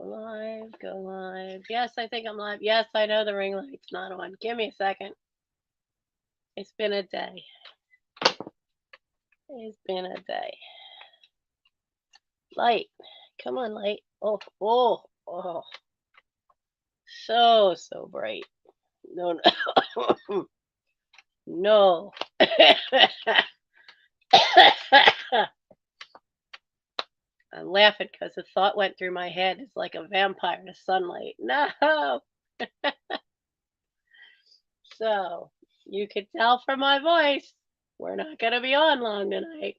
live, go live. Yes, I think I'm live. Yes, I know the ring light's not on. Give me a second. It's been a day. It's been a day. Light. Come on, light. Oh, oh, oh. So bright. No, no. No. I'm laughing because the thought went through my head. It's like a vampire to sunlight. No. So you could tell from my voice, we're not going to be on long tonight.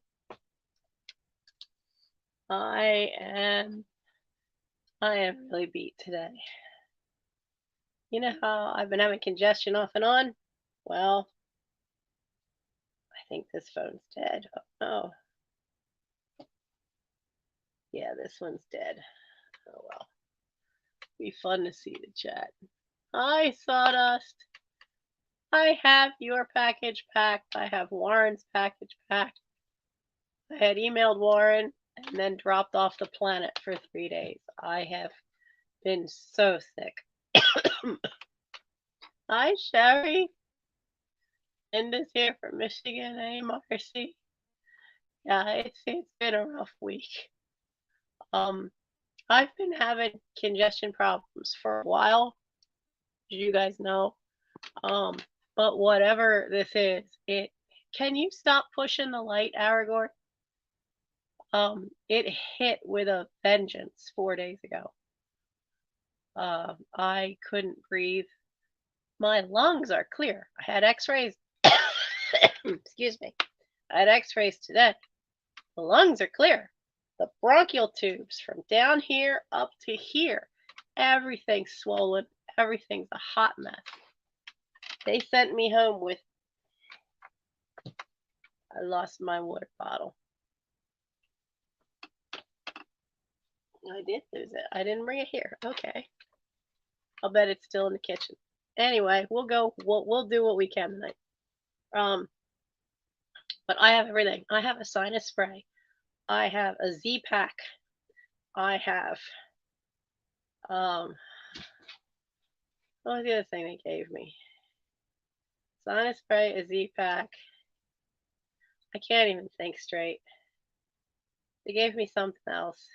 I am really beat today. You know how I've been having congestion off and on? Well, I think this phone's dead. Oh, yeah, this one's dead. Oh, well. Be fun to see the chat. Hi, Sawdust. I have your package packed. I have Warren's package packed. I had emailed Warren and then dropped off the planet for 3 days. I have been so sick. Hi, Sherry. Linda's here from Michigan. Hey, Marcy. Yeah, it's been a rough week. I've been having congestion problems for a while, as you guys know. But whatever this is, can you stop pushing the light, Aragorn? It hit with a vengeance 4 days ago. I couldn't breathe. My lungs are clear. I had x-rays. Excuse me. I had x-rays today. The lungs are clear. The bronchial tubes from down here up to here, everything's swollen. Everything's a hot mess. They sent me home with, I lost my water bottle. I did lose it. I didn't bring it here. Okay. I'll bet it's still in the kitchen. Anyway, we'll do what we can tonight. But I have everything. I have a sinus spray. I have a Z-Pack. I have, what was the other thing they gave me? Sinus spray, a Z-Pack. I can't even think straight. They gave me something else.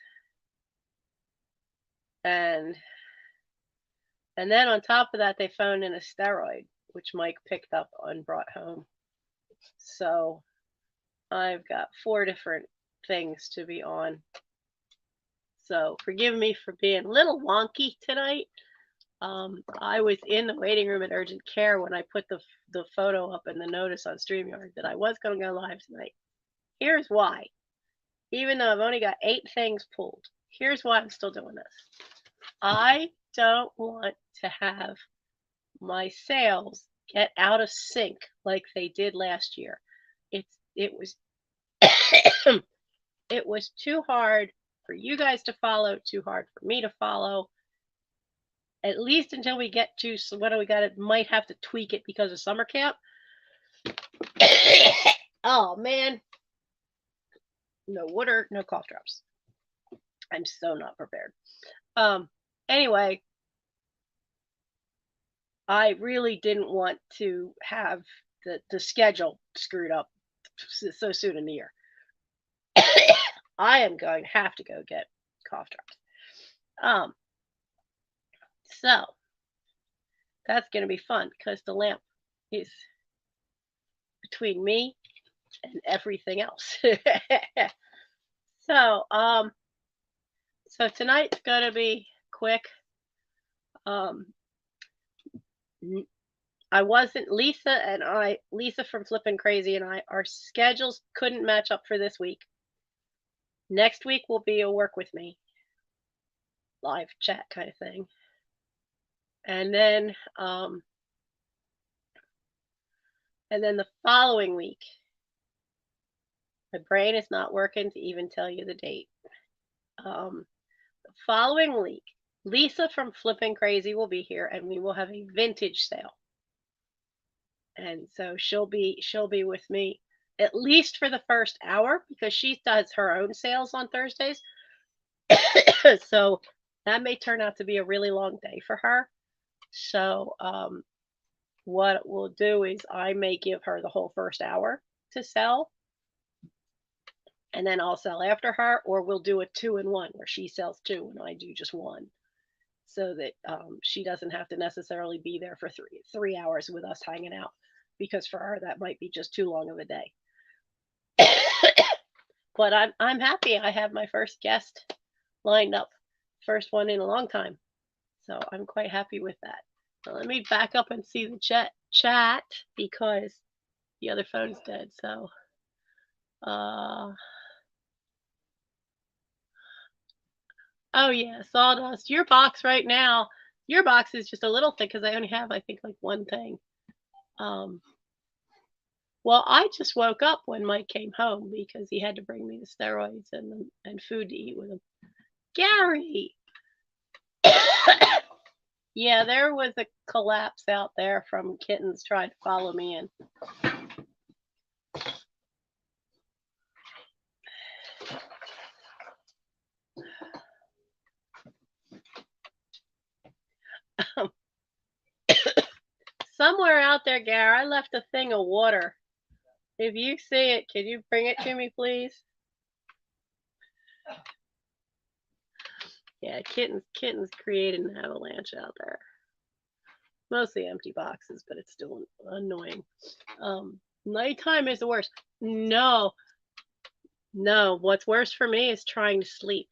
And then on top of that, they phoned in a steroid, which Mike picked up and brought home. So I've got 4 different things to be on. So forgive me for being a little wonky tonight. I was in the waiting room at urgent care when I put the photo up in the notice on StreamYard that I was going to go live tonight. Here's why. Even though I've only got 8 things pulled, here's why I'm still doing this. I don't want to have my sales get out of sync like they did last year. It was it was too hard for you guys to follow, too hard for me to follow. At least until we get to, so what do we got? It might have to tweak it because of summer camp. Oh man, no water, no cough drops. I'm so not prepared. Anyway, I really didn't want to have the schedule screwed up so soon in the year. I am going to have to go get cough drops. So that's going to be fun because the lamp is between me and everything else. So tonight's going to be quick. Lisa from Flippin' Crazy and I, our schedules couldn't match up for this week. Next week will be a work with me, live chat kind of thing. And then the following week, my brain is not working to even tell you the date. The following week, Lisa from Flippin' Crazy will be here, and we will have a vintage sale. And so she'll be with me at least for the first hour because she does her own sales on Thursdays. So that may turn out to be a really long day for her. So what we'll do is I may give her the whole first hour to sell, and then I'll sell after her, or we'll do a 2-in-1 where she sells 2 and I do just 1, so that she doesn't have to necessarily be there for 3 hours with us hanging out, because for her that might be just too long of a day. But I'm happy. I have my first guest lined up, first one in a long time, so I'm quite happy with that. So let me back up and see the chat because the other phone's dead. So oh yeah, Sawdust. Your box right now, your box is just a little thing because I only have, I think, like one thing. Well, I just woke up when Mike came home because he had to bring me the steroids and food to eat with him. Gary! Yeah, there was a collapse out there from kittens trying to follow me in. Somewhere out there, Gary, I left a thing of water. If you see it, can you bring it to me, please? Yeah, kittens created an avalanche out there. Mostly empty boxes, but it's still annoying. Nighttime is the worst. No, what's worse for me is trying to sleep.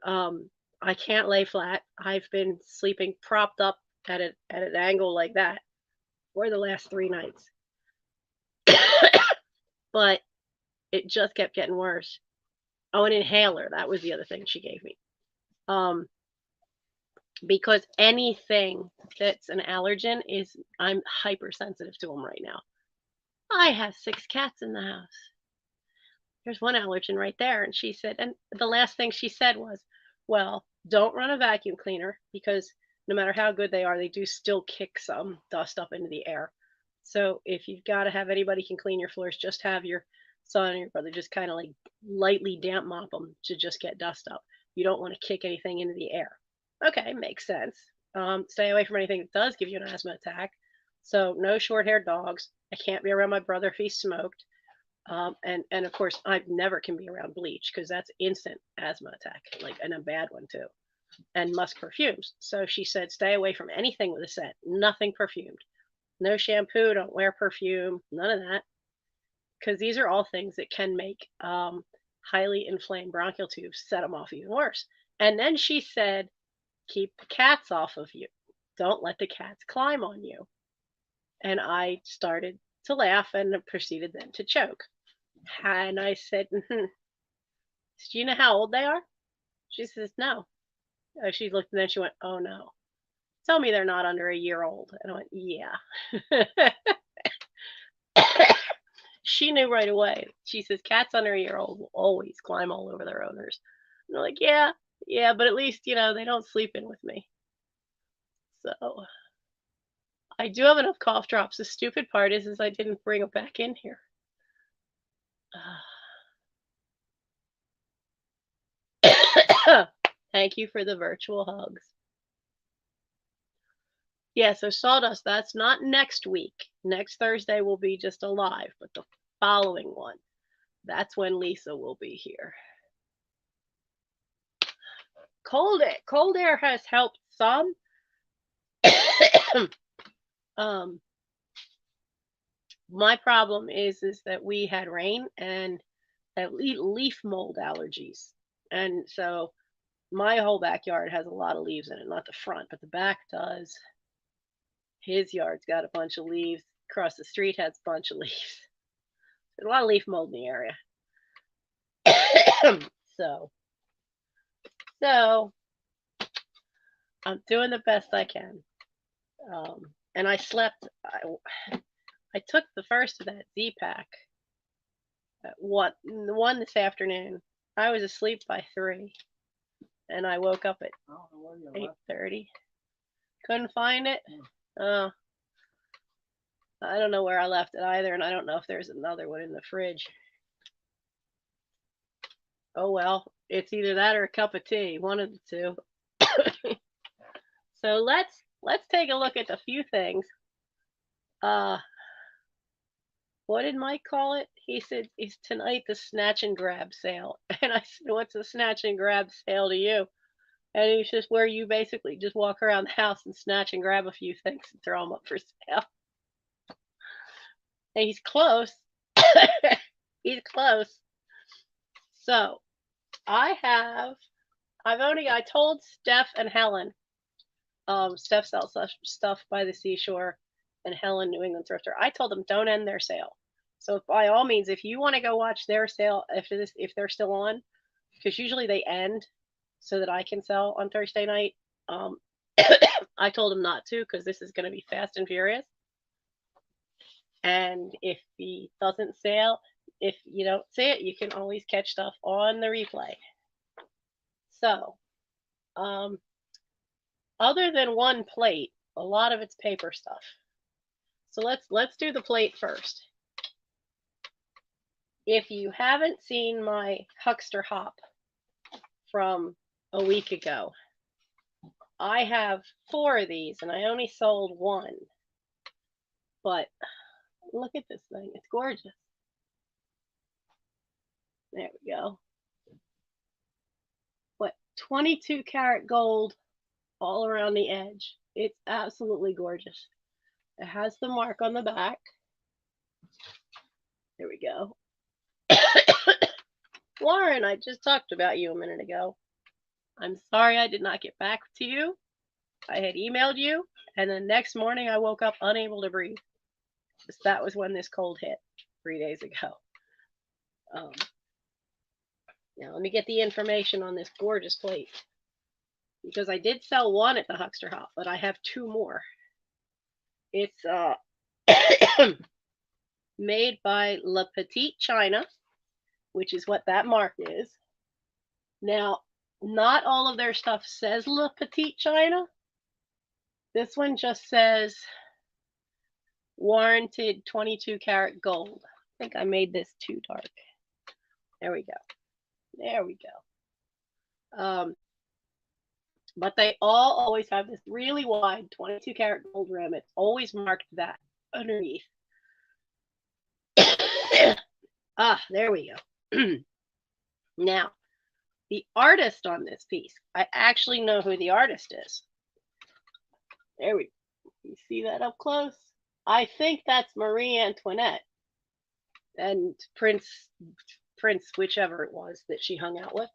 I can't lay flat. I've been sleeping propped up at an angle like that for the last 3 nights. But it just kept getting worse. Oh, an inhaler. That was the other thing she gave me. Because anything that's an allergen I'm hypersensitive to them right now. I have 6 cats in the house. There's one allergen right there. And she said, and the last thing she said was, well, don't run a vacuum cleaner because no matter how good they are, they do still kick some dust up into the air. So if you've got to have anybody can clean your floors, just have your son or your brother just kind of like lightly damp mop them to just get dust up. You don't want to kick anything into the air. Okay, makes sense. Stay away from anything that does give you an asthma attack. So no short-haired dogs. I can't be around my brother if he smoked. And of course, I never can be around bleach because that's instant asthma attack, and a bad one too. And musk perfumes. So she said, stay away from anything with a scent, nothing perfumed. No shampoo, don't wear perfume, none of that. Because these are all things that can make highly inflamed bronchial tubes set them off even worse. And then she said, keep the cats off of you. Don't let the cats climb on you. And I started to laugh and proceeded then to choke. And I said, do you know how old they are? She says, no. She looked and then she went, oh no. Tell me they're not under a year old. And I went, yeah. She knew right away. She says, cats under a year old will always climb all over their owners. And I'm like, yeah, but at least, they don't sleep in with me. So I do have enough cough drops. The stupid part is I didn't bring them back in here. Thank you for the virtual hugs. Yeah, so Sawdust, that's not next week. Next Thursday will be just a live, but the following one, that's when Lisa will be here. Cold air has helped some. My problem is that we had rain and leaf mold allergies, and so my whole backyard has a lot of leaves in it. Not the front, but the back does. His yard's got a bunch of leaves. Across the street has a bunch of leaves. There's a lot of leaf mold in the area. So I'm doing the best I can. And I slept. I took the first of that Z-Pack. The one this afternoon. I was asleep by 3, and I woke up at 8:30. Couldn't find it. Oh, I don't know where I left it either, and I don't know if there's another one in the fridge. Oh well, it's either that or a cup of tea, one of the two. So let's take a look at a few things. What did Mike call it? He said, "Is tonight the snatch and grab sale?" And I said, "What's a snatch and grab sale to you?" And he's just where you basically just walk around the house and snatch and grab a few things and throw them up for sale. And he's close. He's close. So I told Steph and Helen. Steph sells stuff by the seashore, and Helen, New England Thrifter. I told them don't end their sale. So by all means, if you want to go watch their sale after this, if they're still on, because usually they end so that I can sell on Thursday night. I told him not to because this is going to be fast and furious. And if he doesn't sell, if you don't see it, you can always catch stuff on the replay. So, other than one plate, a lot of it's paper stuff. So let's do the plate first. If you haven't seen my huckster hop from a week ago, I have 4 of these and I only sold 1. But look at this thing. It's gorgeous. There we go. What, 22 karat gold all around the edge. It's absolutely gorgeous. It has the mark on the back. There we go. Lauren, I just talked about you a minute ago. I'm sorry I did not get back to you. I had emailed you, and the next morning I woke up unable to breathe. That was when this cold hit 3 days ago. Now let me get the information on this gorgeous plate, because I did sell 1 at the Huckster Hop, but I have 2 more. It's made by La Petite China, which is what that mark is. Now, not all of their stuff says La Petite China. This one just says warranted 22 karat gold. I think I made this too dark. There we go. There we go. But they all always have this really wide 22 karat gold rim. It's always marked that underneath. There we go. Now, the artist on this piece, I actually know who the artist is. There we go. You see that up close? I think that's Marie Antoinette and Prince, whichever it was that she hung out with.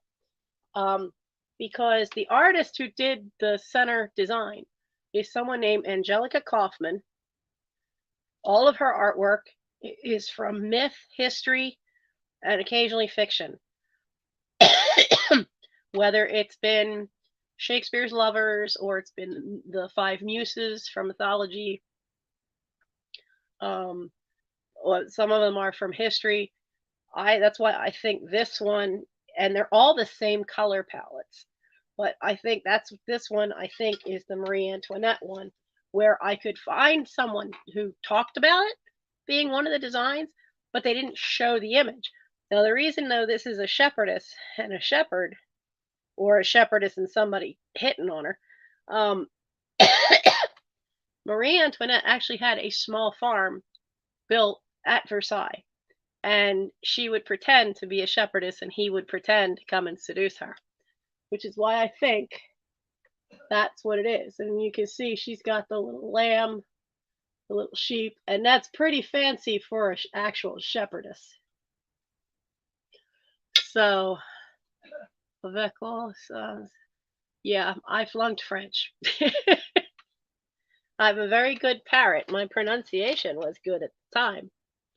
Because the artist who did the center design is someone named Angelica Kaufman. All of her artwork is from myth, history, and occasionally fiction. Whether it's been Shakespeare's lovers or it's been the 5 muses from mythology. Or some of them are from history. That's why I think this one, and they're all the same color palettes, but I think this one I think is the Marie Antoinette one, where I could find someone who talked about it being one of the designs, but they didn't show the image. Now the reason though this is a shepherdess and a shepherd, or a shepherdess and somebody hitting on her, Marie Antoinette actually had a small farm built at Versailles, and she would pretend to be a shepherdess and he would pretend to come and seduce her, which is why I think that's what it is. And you can see she's got the little lamb, the little sheep, and that's pretty fancy for an actual shepherdess. So, yeah, I flunked French. I have a very good parrot. My pronunciation was good at the time,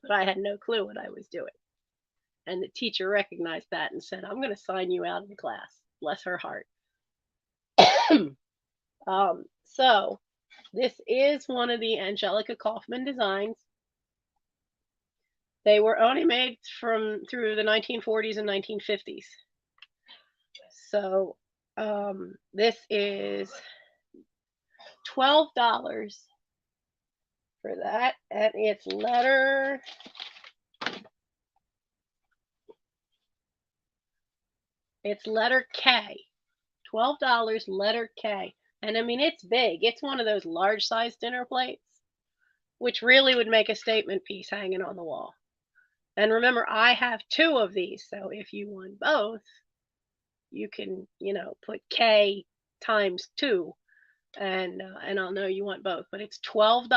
but I had no clue what I was doing. And the teacher recognized that and said, I'm going to sign you out of the class. Bless her heart. So this is one of the Angelica Kaufman designs. They were only made through the 1940s and 1950s. So this is $12 for that, and it's letter It's letter K. $12, letter K. And I mean, it's big. It's one of those large size dinner plates, which really would make a statement piece hanging on the wall. And remember, I have 2 of these. So if you want both, you can, put K times 2 and I'll know you want both. But it's $12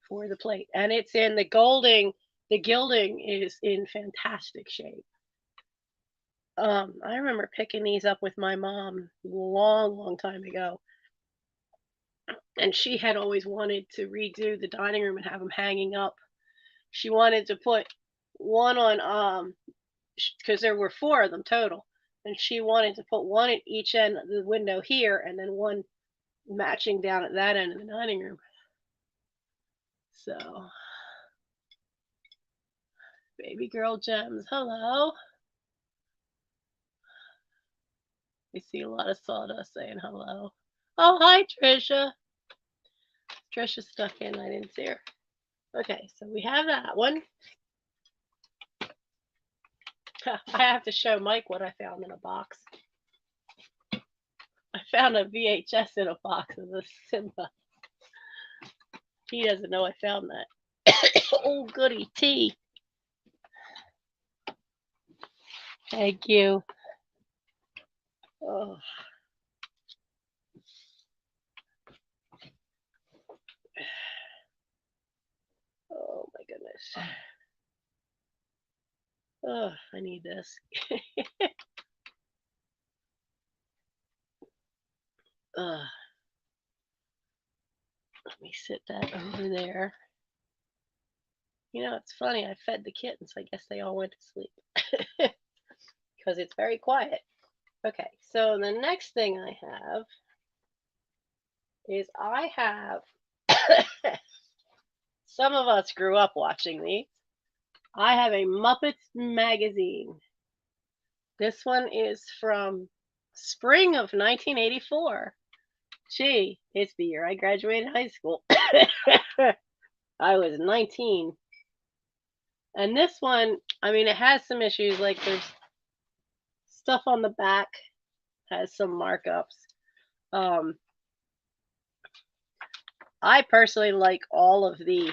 for the plate. And it's in the gilding is in fantastic shape. I remember picking these up with my mom long time ago. And she had always wanted to redo the dining room and have them hanging up. She wanted to put one on, because there were 4 of them total. And she wanted to put one at each end of the window here and then one matching down at that end of the dining room. So, baby girl Gems, hello. I see a lot of sawdust saying hello. Oh, hi, Trisha. Trisha stuck in. I didn't see her. Okay, so we have that one. I have to show Mike what I found in a box. I found a VHS in a box of the Simba. He doesn't know I found that. Oh, goody tea. Thank you. Oh. Oh my goodness. Oh, I need this. Let me sit that over there. It's funny. I fed the kittens. I guess they all went to sleep because it's very quiet. Okay, so the next thing I have is some of us grew up watching these. I have a Muppets magazine. This one is from spring of 1984. Gee, it's the year I graduated high school. I was 19. And this one, I mean, it has some issues. Like there's stuff on the back, has some markups. I personally like all of the,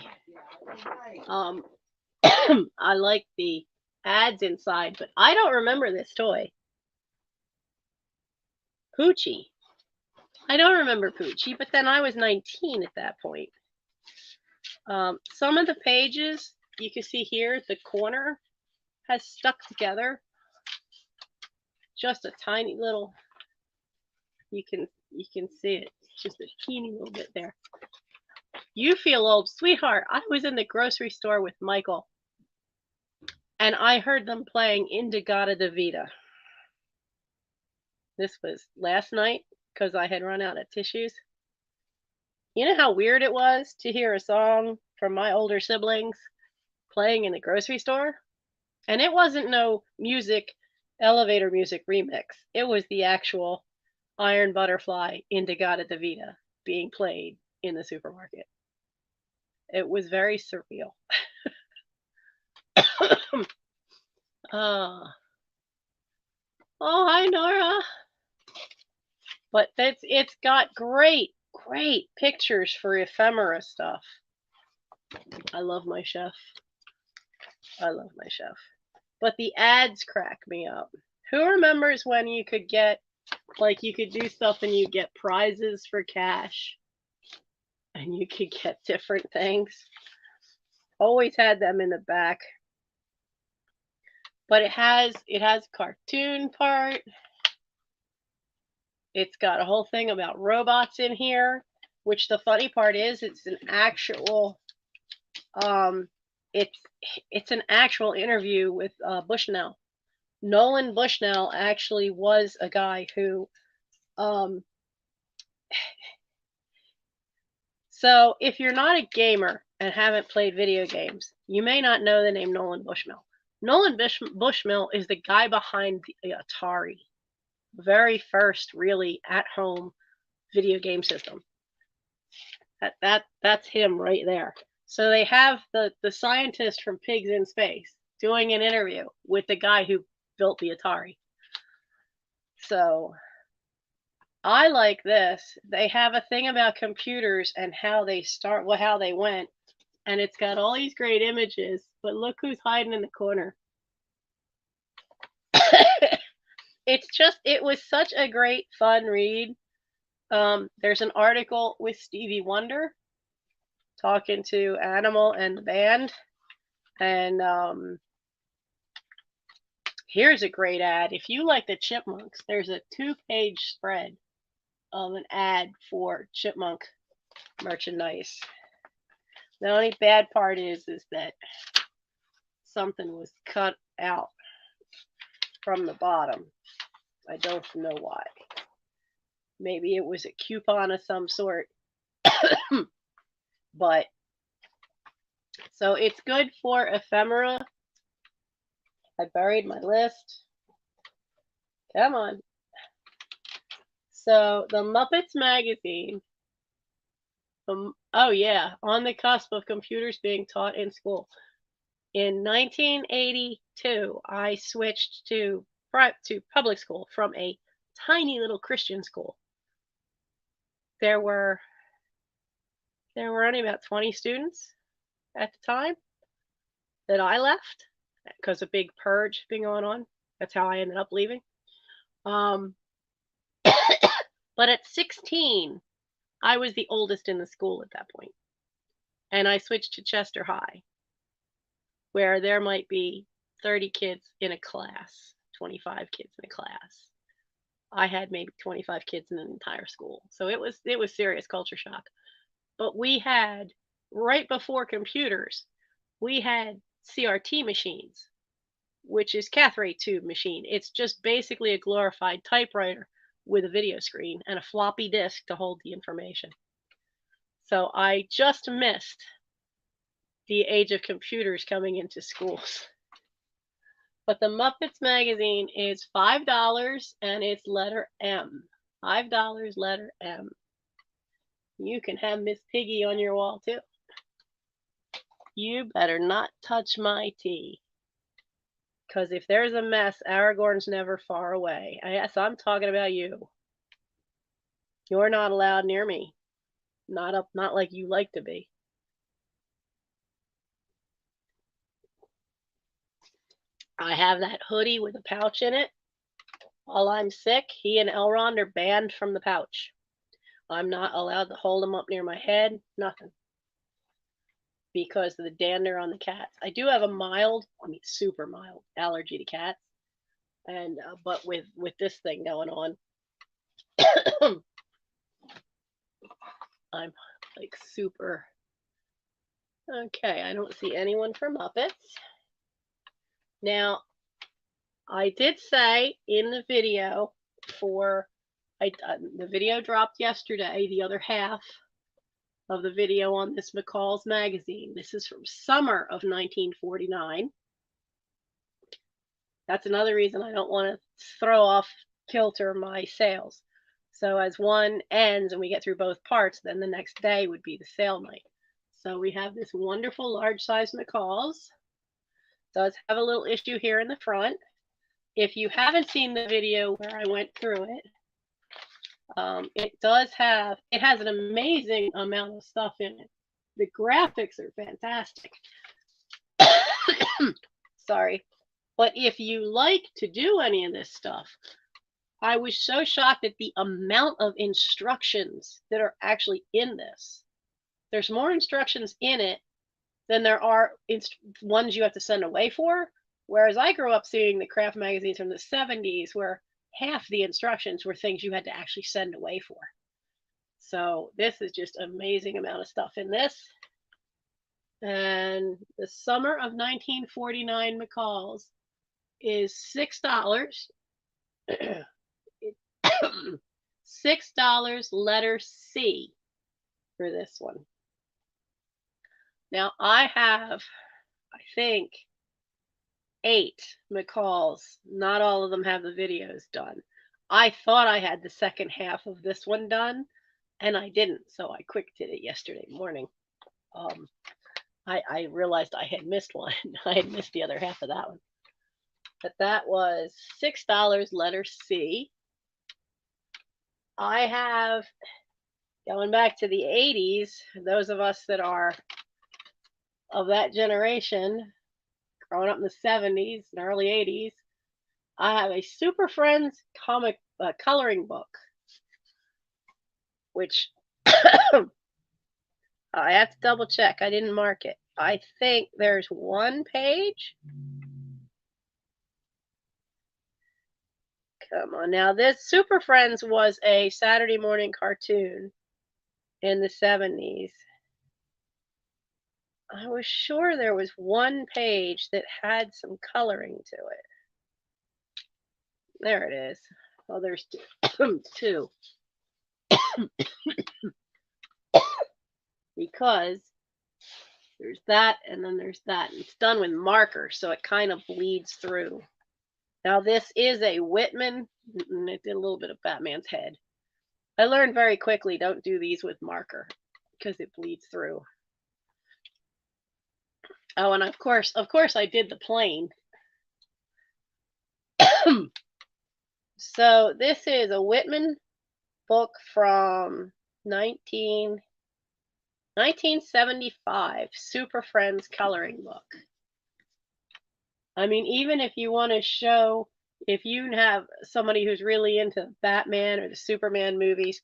I like the ads inside, but I don't remember this toy. Poochie. I don't remember Poochie, but then I was 19 at that point. Some of the pages you can see here, the corner has stuck together. Just a tiny little, you can see it, just a teeny little bit there. You feel old, sweetheart. I was in the grocery store with Michael and I heard them playing Indigada da Vida. This was last night because I had run out of tissues. You know how weird it was to hear a song from my older siblings playing in the grocery store? And it wasn't no elevator music remix. It was the actual Iron Butterfly Indigada da Vida being played in the supermarket. It was very surreal. Oh, hi Nora. But it's got great pictures for ephemera stuff. I love my chef. But the ads crack me up. Who remembers when you could get, like, you could do stuff and you get prizes for cash and you could get different things? Always had them in the back. But it has a cartoon part. It's got a whole thing about robots in here, which the funny part is it's an actual it's an actual interview with Bushnell. Nolan Bushnell actually was a guy who so if you're not a gamer and haven't played video games, you may not know the name Nolan Bushnell. Nolan Bushnell is the guy behind the Atari, very first really at-home video game system. That's him right there. So they have the scientist from Pigs in Space doing an interview with the guy who built the Atari. So I like this. They have a thing about computers and how they start, well, how they went. And it's got all these great images, but look who's hiding in the corner. It was such a great, fun read. There's an article with Stevie Wonder talking to Animal and the band. And here's a great ad. If you like the Chipmunks, there's a 2-page spread of an ad for Chipmunk merchandise. The only bad part is that something was cut out from the bottom. I don't know why. Maybe it was a coupon of some sort. But so it's good for ephemera. I buried my list. Come on. So the Muppets magazine. Oh yeah, on the cusp of computers being taught in school. In 1982, I switched to public school from a tiny little Christian school. There were only about 20 students at the time that I left because a big purge been going on. That's how I ended up leaving. But at 16, I was the oldest in the school at that point. And I switched to Chester High, where there might be 30 kids in a class, 25 kids in a class. I had maybe 25 kids in an entire school. So it was serious culture shock. But we had, right before computers, we had CRT machines, which is cath ray tube machine. It's just basically a glorified typewriter with a video screen and a floppy disk to hold the information. So I just missed the age of computers coming into schools. But the Muppets magazine is $5 and it's letter M. $5, letter M. You can have Miss Piggy on your wall too. You better not touch my tea. Because if there's a mess, Aragorn's never far away. Yes, I'm talking about you. You're not allowed near me. Not like you like to be. I have that hoodie with a pouch in it. While I'm sick, he and Elrond are banned from the pouch. I'm not allowed to hold them up near my head. Nothing. Because of the dander on the cats. I do have a super mild allergy to cats. And but with this thing going on, I'm like super. Okay, I don't see anyone from Muppets. Now, I did say in the video the video dropped yesterday, the other half of the video on this McCall's magazine. This is from summer of 1949. That's another reason I don't want to throw off kilter my sales. So as one ends and we get through both parts, then the next day would be the sale night. So we have this wonderful large size McCall's. Does have a little issue here in the front. If you haven't seen the video where I went through it, it has an amazing amount of stuff in it. The graphics are fantastic. Sorry. But if you like to do any of this stuff, I was so shocked at the amount of instructions that are actually in this. There's more instructions in it than there are ones you have to send away for. Whereas I grew up seeing the craft magazines from the 70s where half the instructions were things you had to actually send away for. So this is just an amazing amount of stuff in this. And the summer of 1949 McCall's is $6. $6, letter C for this one. Now I have, I think, 8 McCall's. Not all of them have the videos done. I thought I had the second half of this one done, and I didn't, so I quick did it yesterday morning. I realized I had missed one. I had missed the other half of that one. But that was $6, letter C. I have, going back to the 80s, those of us that are of that generation, growing up in the 70s and early 80s, I have a Super Friends comic coloring book, which I have to double check. I didn't mark it. I think there's one page. Come on now. This Super Friends was a Saturday morning cartoon in the 70s. I was sure there was one page that had some coloring to it. There it is. Oh, there's two. Because there's that and then there's that. It's done with marker, so it kind of bleeds through. Now this is a Whitman, and it did a little bit of Batman's head. I learned very quickly, don't do these with marker because it bleeds through. Oh, and of course I did the plane. So this is a Whitman book from 1975, Super Friends coloring book. I mean, even if you want to show, if you have somebody who's really into Batman or the Superman movies,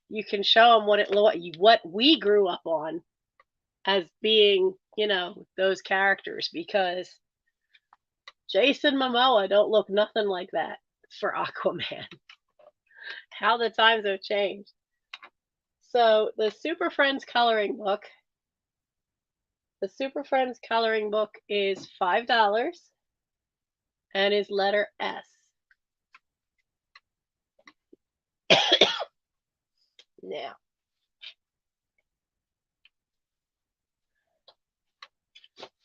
you can show them what we grew up on as being, you know, those characters, because Jason Momoa don't look nothing like that for Aquaman. How the times have changed. So the Super Friends coloring book, is $5 and is letter S.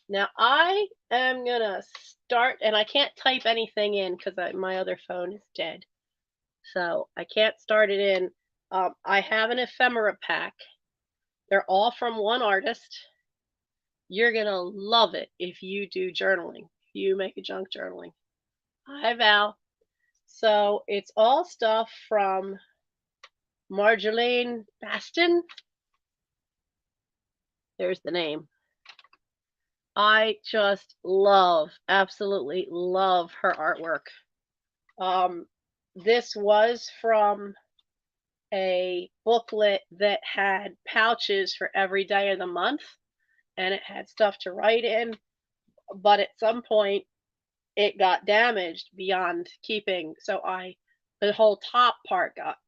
Now I am gonna start, and I can't type anything in because my other phone is dead, so I can't start it in. I have an ephemera pack. They're all from one artist. You're gonna love it if you do journaling. If you make a junk journaling. Hi, Val. So it's all stuff from Marjolaine Baston. There's the name. I just absolutely love her artwork. This was from a booklet that had pouches for every day of the month, and it had stuff to write in, but at some point it got damaged beyond keeping, so the whole top part got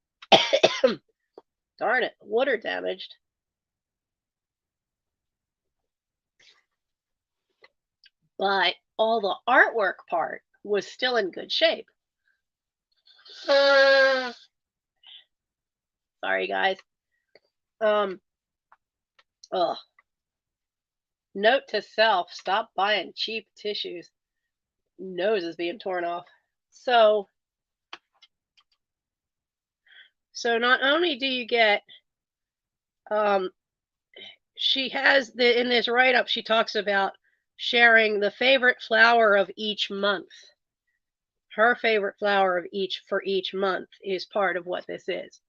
darn it, water damaged. But all the artwork part was still in good shape. Sorry, guys. Note to self, stop buying cheap tissues. Nose is being torn off. So not only do you get, she has in this write-up, she talks about sharing the favorite flower of each month. Her favorite flower for each month is part of what this is.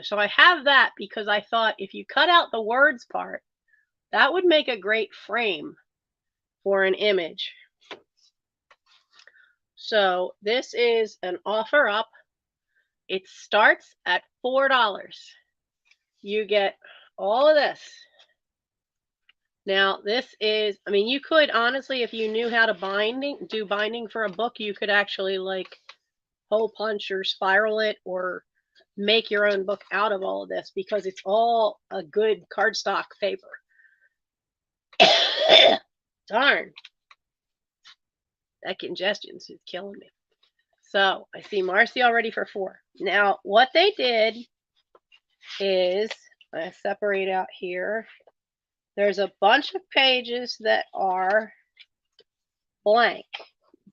So I have that because I thought if you cut out the words part, that would make a great frame for an image. So this is an offer up. It starts at $4. You get all of this. Now this is, I mean, you could honestly, if you knew how to do binding for a book, you could actually like hole punch or spiral it or make your own book out of all of this, because it's all a good cardstock paper. Darn, that congestion is killing me. So I see Marcy already for $4. Now what they did is, I separate out here, there's a bunch of pages that are blank,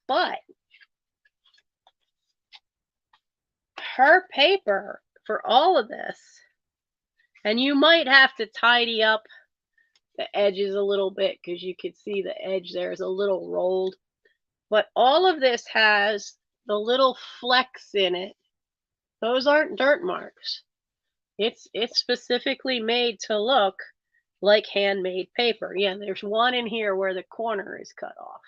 but her paper for all of this, and you might have to tidy up the edges a little bit because you could see the edge there is a little rolled, but all of this has the little flecks in it Those aren't dirt marks. It's specifically made to look like handmade paper. Yeah, there's one in here where the corner is cut off.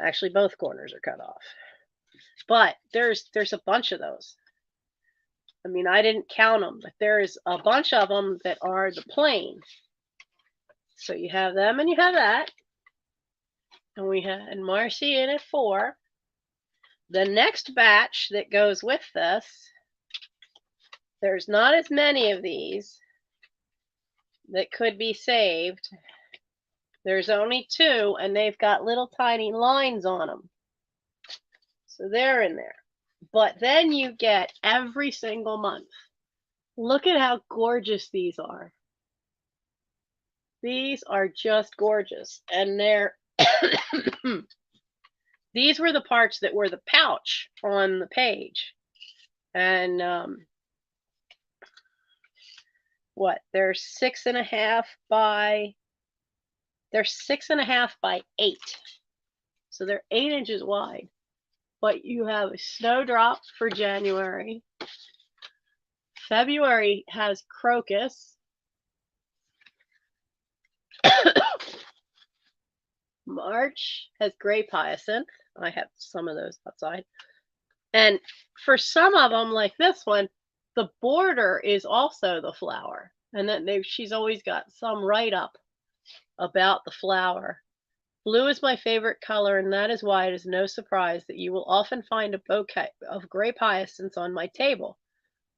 Actually, both corners are cut off. But there's a bunch of those. I mean, I didn't count them, but there's a bunch of them that are the plain. So you have them and you have that. And we had Marcy in at 4. The next batch that goes with this, there's not as many of these that could be saved. There's only 2, and they've got little tiny lines on them. So they're in there. But then you get every single month. Look at how gorgeous these are. These are just gorgeous. And they're these were the parts that were the pouch on the page. And what? They're 6.5 by 8. So they're 8 inches wide. But you have a snowdrop for January. February has crocus. March has grape hyacinth. I have some of those outside. And for some of them, like this one, the border is also the flower. And then she's always got some write-up about the flower. Blue is my favorite color, and that is why it is no surprise that you will often find a bouquet of grape hyacinths on my table.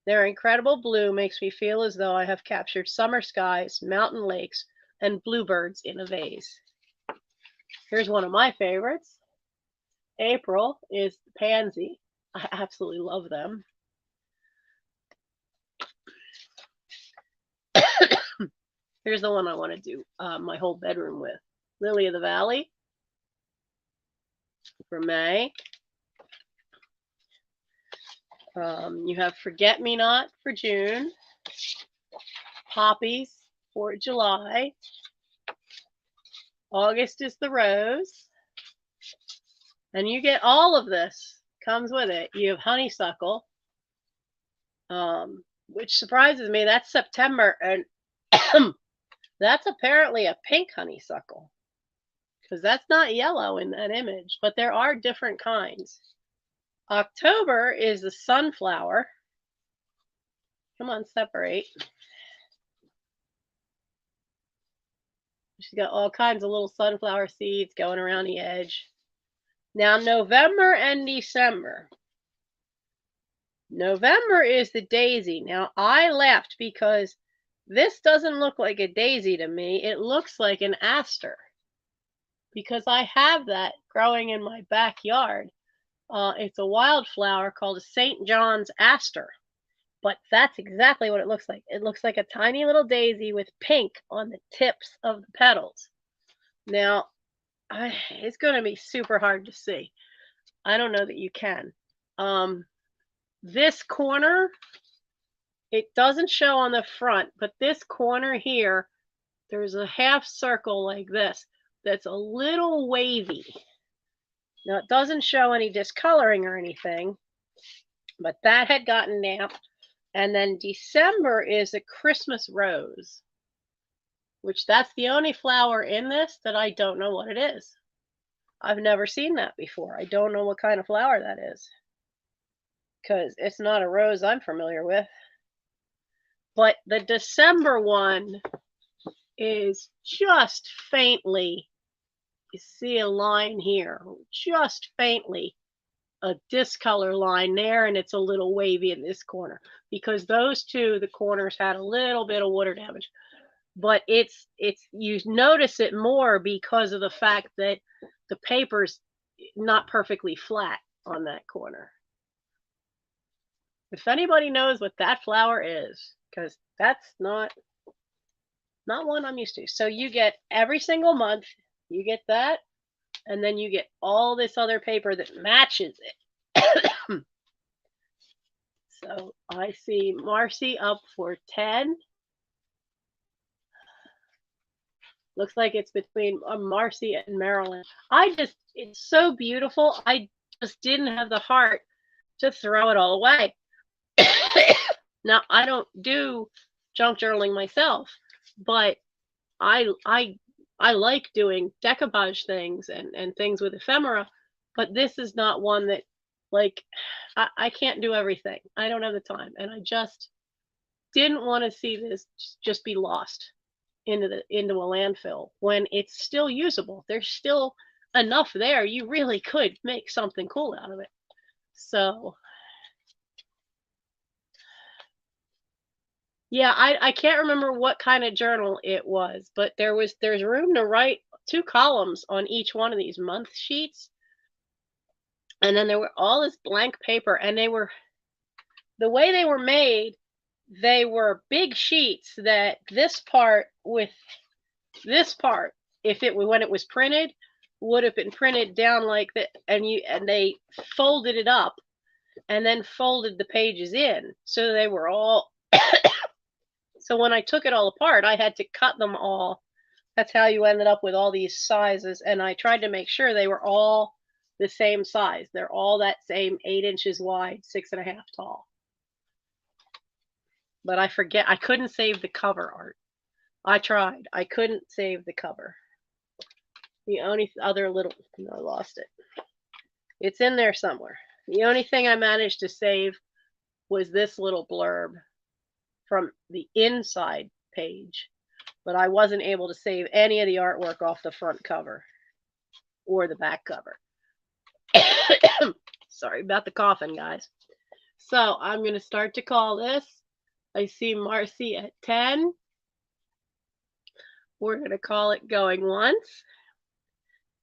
Their incredible blue makes me feel as though I have captured summer skies, mountain lakes, and bluebirds in a vase. Here's one of my favorites. April is pansy. I absolutely love them. Here's the one I want to do my whole bedroom with. Lily of the Valley for May. You have Forget Me Not for June. Poppies for July. August is the rose. And you get all of this. Comes with it. You have honeysuckle, which surprises me. That's September, and that's apparently a pink honeysuckle, because that's not yellow in that image, but there are different kinds. October is the sunflower. Come on, separate. She's got all kinds of little sunflower seeds going around the edge. Now, November and December. November is the daisy. Now, I laughed because this doesn't look like a daisy to me. It looks like an aster, because I have that growing in my backyard. It's a wildflower called a St. John's aster, but that's exactly what it looks like. It looks like a tiny little daisy with pink on the tips of the petals. Now, it's going to be super hard to see. I don't know that you can. This corner, it doesn't show on the front, but this corner here, there's a half circle like this that's a little wavy. Now, it doesn't show any discoloring or anything, but that had gotten damp. And then December is a Christmas rose, which that's the only flower in this that I don't know what it is. I've never seen that before. I don't know what kind of flower that is, because it's not a rose I'm familiar with. But the December one is just faintly, you see a line here, just faintly a discolor line there, and it's a little wavy in this corner, because those two, the corners had a little bit of water damage. But it's you notice it more because of the fact that the paper's not perfectly flat on that corner. If anybody knows what that flower is, because that's not one I'm used to. So you get every single month, you get that, and then you get all this other paper that matches it. So I see Marcy up for 10. Looks like it's between Marcy and Marilyn. It's so beautiful. I just didn't have the heart to throw it all away. Now, I don't do junk journaling myself, but I like doing decoupage things and things with ephemera, but this is not one that, like, I can't do everything. I don't have the time, and I just didn't want to see this just be lost into a landfill when it's still usable. There's still enough there. You really could make something cool out of it. So yeah, I can't remember what kind of journal it was, but there's room to write 2 columns on each one of these month sheets. And then there were all this blank paper, and they were, the way they were made, they were big sheets that this part with this part, if it when it was printed, would have been printed down like that, and they folded it up and then folded the pages in, so they were all so when I took it all apart, I had to cut them all. That's how you ended up with all these sizes, and I tried to make sure they were all the same size. They're all that same 8 inches wide, 6.5 tall. But I forget, I couldn't save the cover art. I tried. I couldn't save the cover. The only other little, no, I lost it. It's in there somewhere. The only thing I managed to save was this little blurb from the inside page, but I wasn't able to save any of the artwork off the front cover or the back cover. Sorry about the coughing, guys. So I'm going to start to call this. I see Marcy at 10. We're going to call it going once.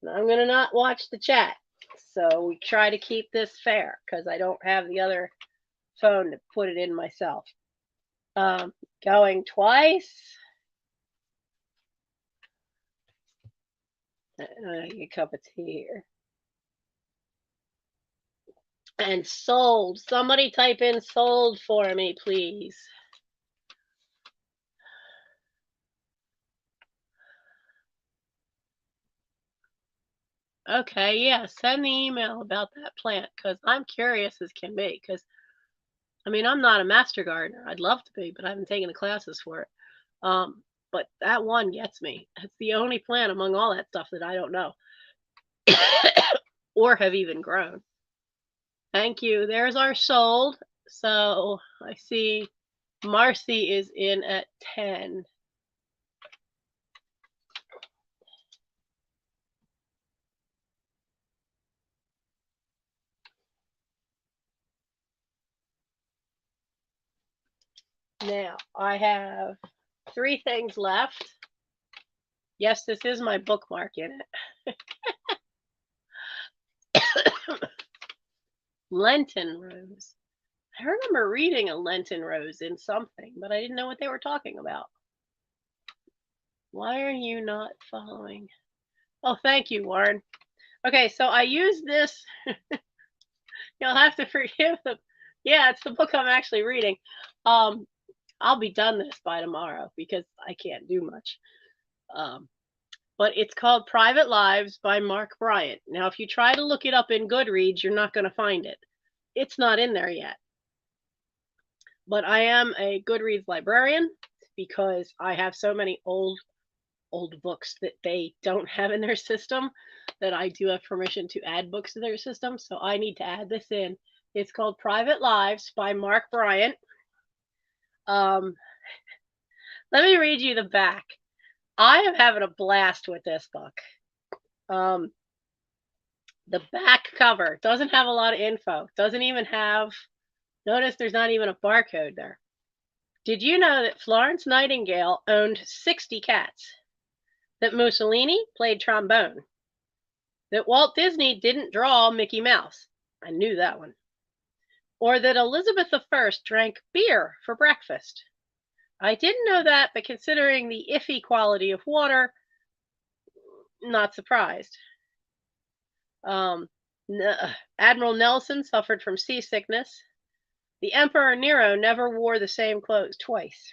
And I'm going to not watch the chat. So we try to keep this fair because I don't have the other phone to put it in myself. Going twice. A cup of tea here. And sold. Somebody type in sold for me, please. Okay, yeah, send the email about that plant because I'm curious as can be. Because, I mean, I'm not a master gardener. I'd love to be, but I haven't taken the classes for it. But that one gets me. It's the only plant among all that stuff that I don't know or have even grown. Thank you. There's our sold. So I see Marcy is in at 10. Now I have 3 things left. Yes, this is my bookmark in it. Lenten rose. I remember reading a Lenten rose in something, but I didn't know what they were talking about. Why are you not following? Oh, thank you, Warren. Okay, so I use this. You'll have to forgive them. Yeah, it's the book I'm actually reading. I'll be done this by tomorrow because I can't do much. But it's called Private Lives by Mark Bryant. Now, if you try to look it up in Goodreads, you're not going to find it. It's not in there yet. But I am a Goodreads librarian because I have so many old books that they don't have in their system that I do have permission to add books to their system. So I need to add this in. It's called Private Lives by Mark Bryant. Let me read you the back. I am having a blast with this book. The back cover doesn't have a lot of info. Doesn't even have, notice there's not even a barcode there. Did you know that Florence Nightingale owned 60 cats? That Mussolini played trombone? That Walt Disney didn't draw Mickey Mouse? I knew that one. Or that Elizabeth I drank beer for breakfast? I didn't know that, but considering the iffy quality of water, not surprised. Admiral Nelson suffered from seasickness. The Emperor Nero never wore the same clothes twice.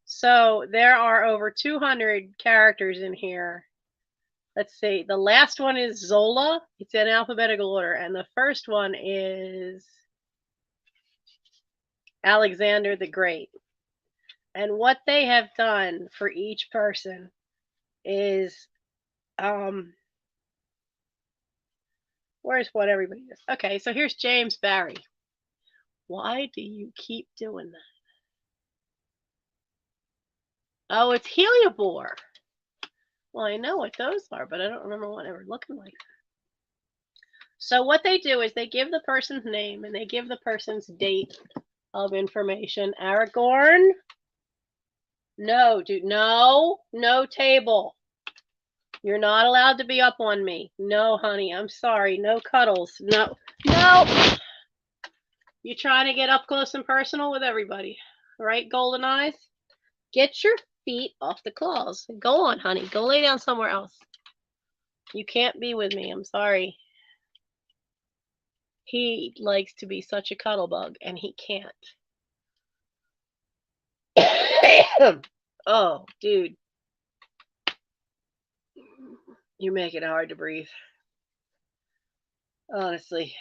So there are over 200 characters in here Let's see. The last one is Zola. It's in alphabetical order. And the first one is Alexander the Great. And what they have done for each person is, where's what everybody is? Okay, so here's James Barry. Why do you keep doing that? Oh, it's heliobore. Well, I know what those are, but I don't remember what they were looking like. So what they do is they give the person's name and they give the person's date of information. Aragorn? No, dude, no table. You're not allowed to be up on me. No, honey, I'm sorry. No cuddles. No. You're trying to get up close and personal with everybody. Right, golden eyes? Get your feet off the claws. Go on, honey. Go lay down somewhere else. You can't be with me. I'm sorry. He likes to be such a cuddle bug, and he can't. Oh, dude. You make it hard to breathe. Honestly.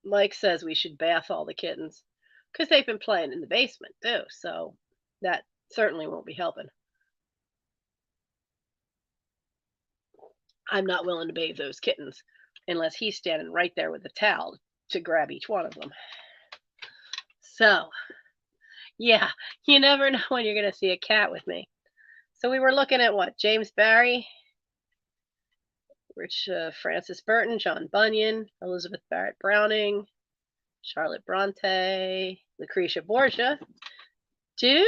Mike says we should bath all the kittens because they've been playing in the basement too, so that certainly won't be helping. I'm not willing to bathe those kittens unless he's standing right there with a towel to grab each one of them. So, yeah, you never know when you're going to see a cat with me. So we were looking at what? James Barry, Francis Burton, John Bunyan, Elizabeth Barrett Browning, Charlotte Bronte, Lucretia Borgia. Dude?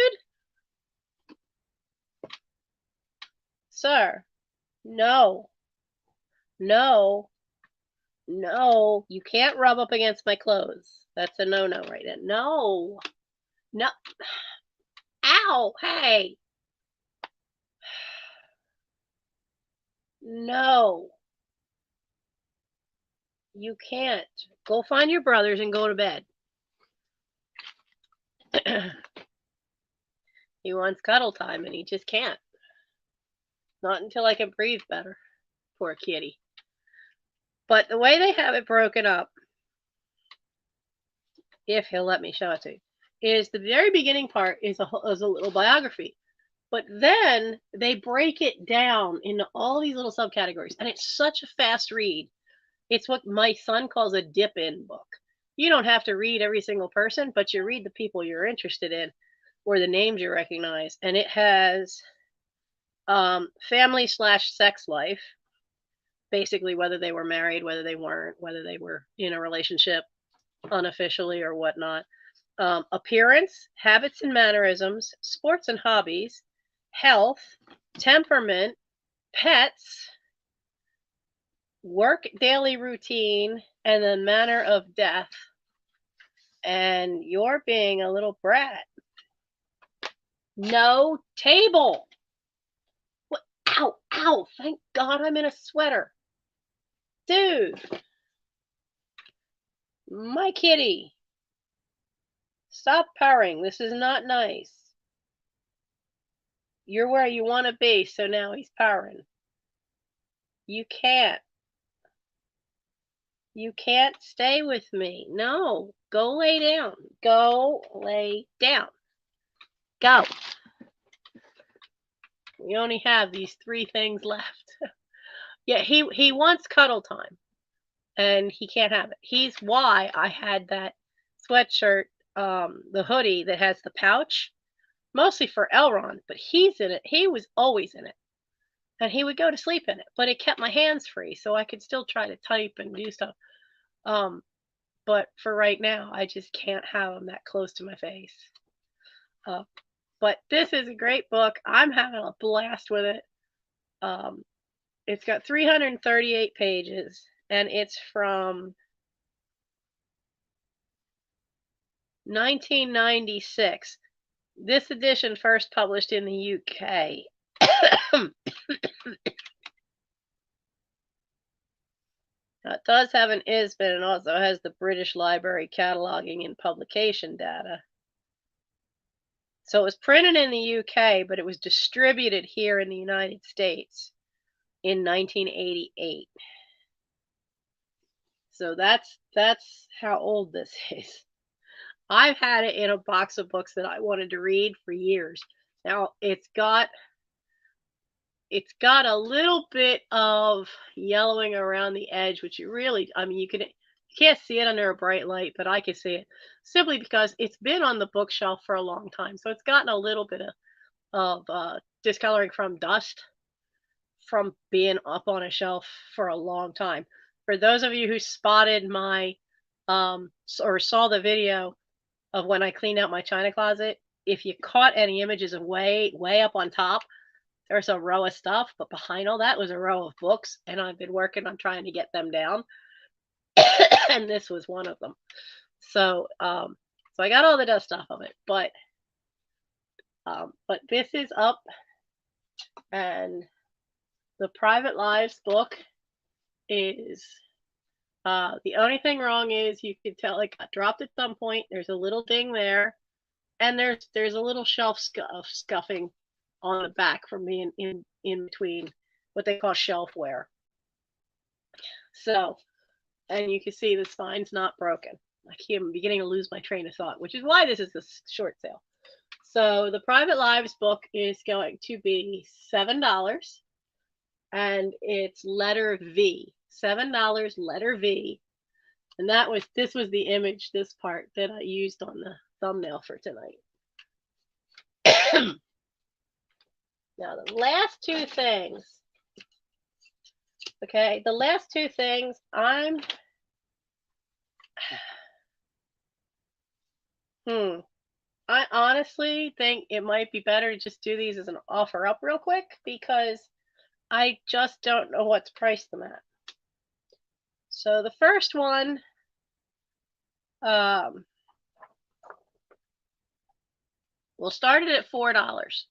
Sir, no. No, you can't rub up against my clothes. That's a no-no right now. No. Ow, hey. No. You can't. Go find your brothers and go to bed. He wants cuddle time and he just can't. Not until I can breathe better. Poor kitty. But the way they have it broken up, if he'll let me show it to you, is the very beginning part is a little biography. But then they break it down into all these little subcategories. And it's such a fast read. It's what my son calls a dip-in book. You don't have to read every single person, but you read the people you're interested in or the names you recognize. And it has family/sex life, basically whether they were married, whether they weren't, whether they were in a relationship unofficially or whatnot. Appearance, habits and mannerisms, sports and hobbies, health, temperament, pets, work daily routine, and the manner of death. And you're being a little brat. No table. What? Ow, ow. Thank God I'm in a sweater. Dude. My kitty. Stop purring. This is not nice. You're where you want to be, so now he's purring. You can't. You can't stay with me. No. Go lay down. Go lay down. Go. We only have these 3 things left. Yeah, he wants cuddle time. And he can't have it. He's why I had that sweatshirt, the hoodie that has the pouch, mostly for Elron, but he's in it. He was always in it. And he would go to sleep in it, but it kept my hands free, so I could still try to type and do stuff. But for right now, I just can't have him that close to my face. But this is a great book. I'm having a blast with it. It's got 338 pages, and it's from 1996. This edition first published in the UK. It does have an ISBN and also has the British Library cataloging and publication data. So it was printed in the UK, but it was distributed here in the United States in 1988. So that's how old this is. I've had it in a box of books that I wanted to read for years. Now it's got a little bit of yellowing around the edge, which you really, I mean, you can't see it under a bright light, but I can see it simply because it's been on the bookshelf for a long time. So it's gotten a little bit of discoloring from dust from being up on a shelf for a long time. For those of you who spotted my or saw the video of when I cleaned out my china closet, if you caught any images of way up on top, there's a row of stuff, but behind all that was a row of books, and I've been working on trying to get them down. And this was one of them. So so I got all the dust off of it, but this is up, and the Private Lives book is the only thing wrong is you could tell it got dropped at some point. There's a little ding there, and there's a little shelf scuffing on the back from being in between what they call shelfware. So, and you can see the spine's not broken. I'm beginning to lose my train of thought, which is why this is a short sale. So the Private Lives book is going to be $7, and it's letter V. $7, letter V. And this was the image, this part that I used on the thumbnail for tonight. Now the last two things. Okay, the last two things I honestly think it might be better to just do these as an offer up real quick because I just don't know what to price them at. So the first one, we'll start it at $4.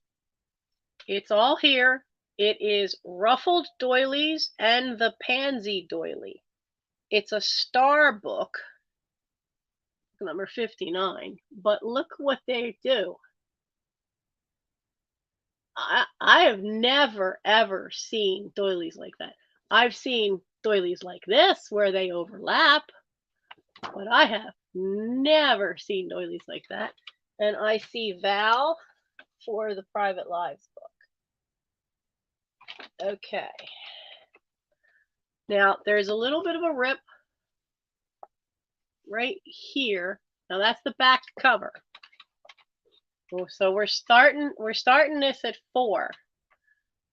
It's all here. It is Ruffled Doilies and the Pansy Doily. It's a star book, number 59, but look what they do. I have never, ever seen doilies like that. I've seen doilies like this where they overlap, but I have never seen doilies like that. And I see Val for the Private Lives book. Okay. Now, there's a little bit of a rip right here. Now, that's the back cover. So we're starting this at $4.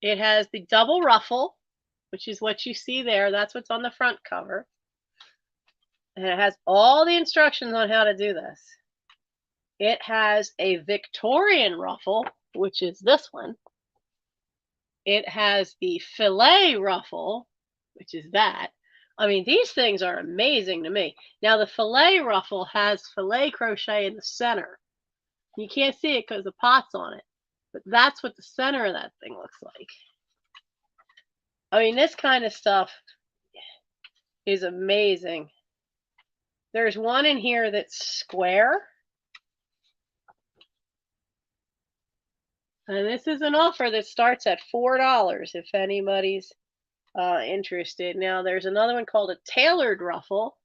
It has the double ruffle, which is what you see there. That's what's on the front cover. And it has all the instructions on how to do this. It has a Victorian ruffle, which is this one. It has the fillet ruffle, which is that. I mean, these things are amazing to me. Now, the fillet ruffle has fillet crochet in the center. You can't see it because the pot's on it, but that's what the center of that thing looks like. I mean, this kind of stuff is amazing. There's one in here that's square. And this is an offer that starts at $4 if anybody's interested. Now, there's another one called a tailored ruffle.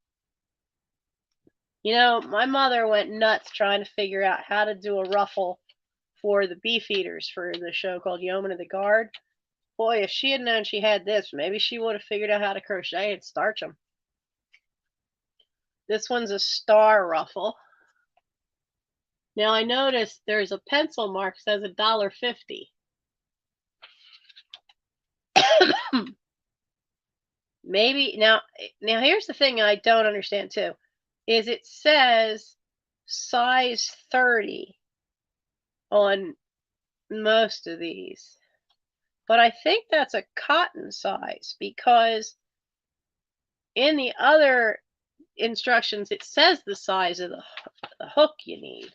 You know, my mother went nuts trying to figure out how to do a ruffle for the Beefeaters for the show called Yeoman of the Guard. Boy, if she had known she had this, maybe she would have figured out how to crochet and starch them. This one's a star ruffle. Now, I noticed there's a pencil mark that says $1.50. Maybe now here's the thing I don't understand too, is it says size 30 on most of these, but I think that's a cotton size because in the other instructions it says the size of the hook you need.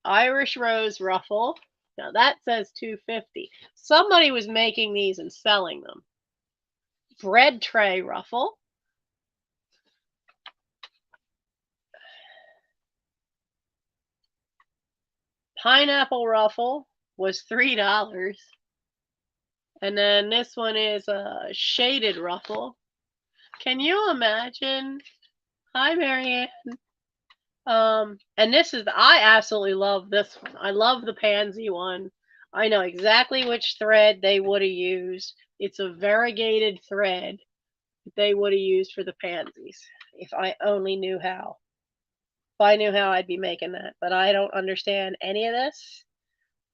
Irish Rose ruffle. Now that says $2.50. Somebody was making these and selling them. Bread tray ruffle. Pineapple ruffle. was $3. And then this one is a shaded ruffle. Can you imagine? Hi, Marianne. And this is, I absolutely love this one. I love the pansy one. I know exactly which thread they would have used. It's a variegated thread that they would have used for the pansies. If I only knew how. If I knew how, I'd be making that. But I don't understand any of this.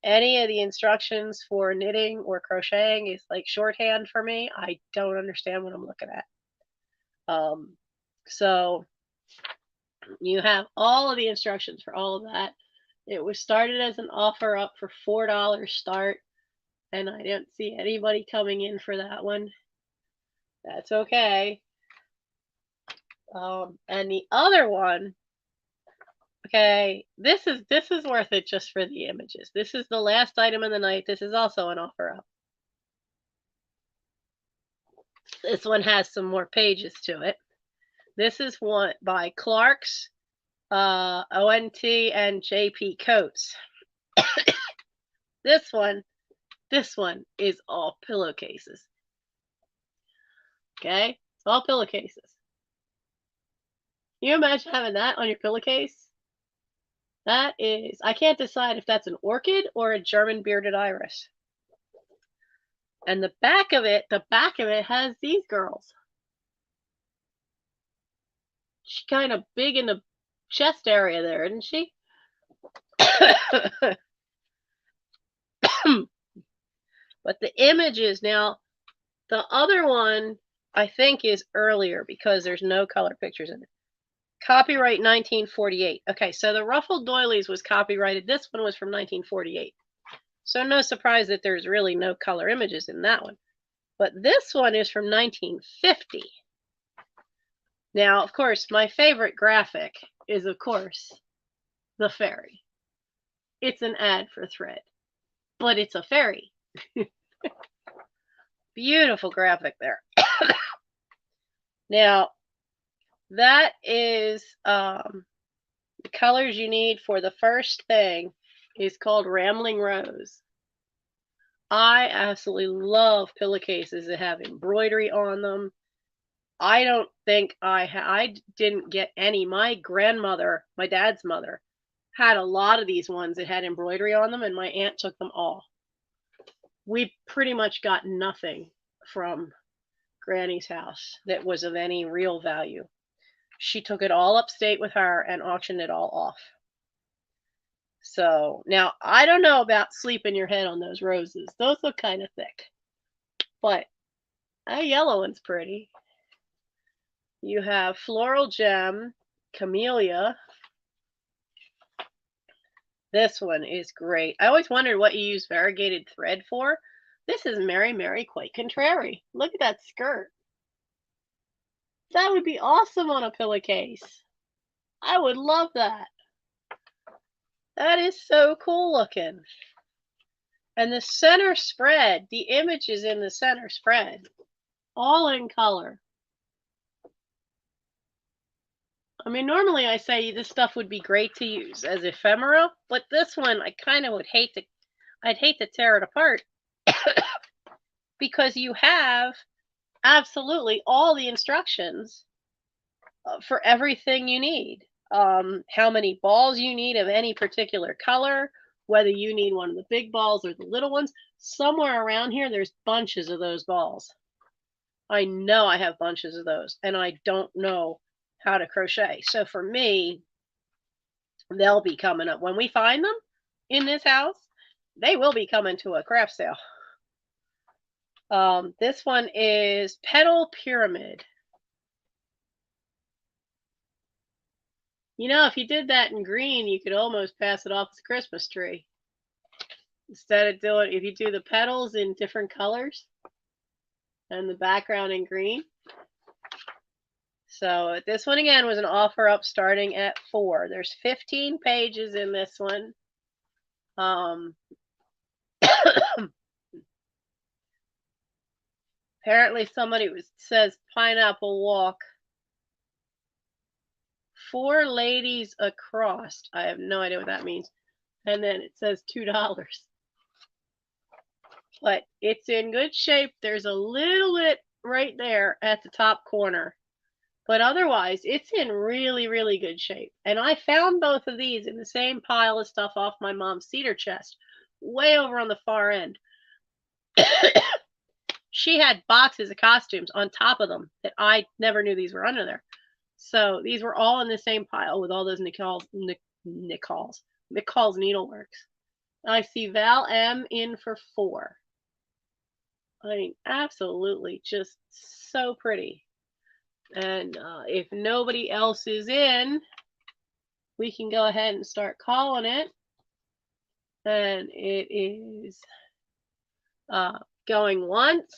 Any of the instructions for knitting or crocheting is like shorthand for me. I don't understand what I'm looking at. So you have all of the instructions for all of that. It was started as an offer up for $4 start, and I didn't see anybody coming in for that one. That's okay. And the other one, okay, this is worth it just for the images. This is the last item of the night. This is also an offer up. This one has some more pages to it. This is one by Clark's, ONT, and JP Coates. This one is all pillowcases. Okay, it's all pillowcases. Can you imagine having that on your pillowcase? That is, I can't decide if that's an orchid or a German bearded iris. And the back of it has these girls. She's kind of big in the chest area there, isn't she? But the images now, the other one I think is earlier because there's no color pictures in it. Copyright 1948. Okay, so the ruffled doilies was copyrighted. This one was from 1948. So no surprise that there's really no color images in that one. But this one is from 1950. Now, of course, my favorite graphic is, of course, the fairy. It's an ad for thread, but it's a fairy. Beautiful graphic there. Now, that is the colors you need for the first thing is called Rambling Rose. I absolutely love pillowcases that have embroidery on them. I don't think I didn't get any. My grandmother, my dad's mother, had a lot of these ones that had embroidery on them, and my aunt took them all. We pretty much got nothing from Granny's house that was of any real value. She took it all upstate with her and auctioned it all off. So now I don't know about sleeping your head on those roses. Those look kind of thick, but that yellow one's pretty. You have Floral Gem, Camellia. This one is great. I always wondered what you use variegated thread for. This is Mary Mary Quite Contrary. Look at that skirt. That would be awesome on a pillowcase. I would love that. That is so cool looking. And the center spread, the images in the center spread, all in color. I mean, normally I say this stuff would be great to use as ephemera, but this one I kind of would I'd hate to tear it apart because you have absolutely all the instructions for everything you need. How many balls you need of any particular color, whether you need one of the big balls or the little ones. Somewhere around here, there's bunches of those balls. I know I have bunches of those, and I don't know how to crochet. So for me, they'll be coming up. When we find them in this house, they will be coming to a craft sale. This one is Petal Pyramid. You know, if you did that in green, you could almost pass it off as a Christmas tree. Instead of doing, if you do the petals in different colors and the background in green. So this one again was an offer up starting at $4. There's 15 pages in this one. Apparently somebody says Pineapple Walk. 4 ladies across. I have no idea what that means. And then it says $2. but it's in good shape. There's a little bit right there at the top corner, but otherwise it's in really, really good shape. And I found both of these in the same pile of stuff off my mom's cedar chest, way over on the far end. She had boxes of costumes on top of them that I never knew these were under there. So these were all in the same pile with all those Nicole McCall's Needleworks. I see Val M in for 4. I mean, absolutely just so pretty. And if nobody else is in, we can go ahead and start calling it. And it is going once.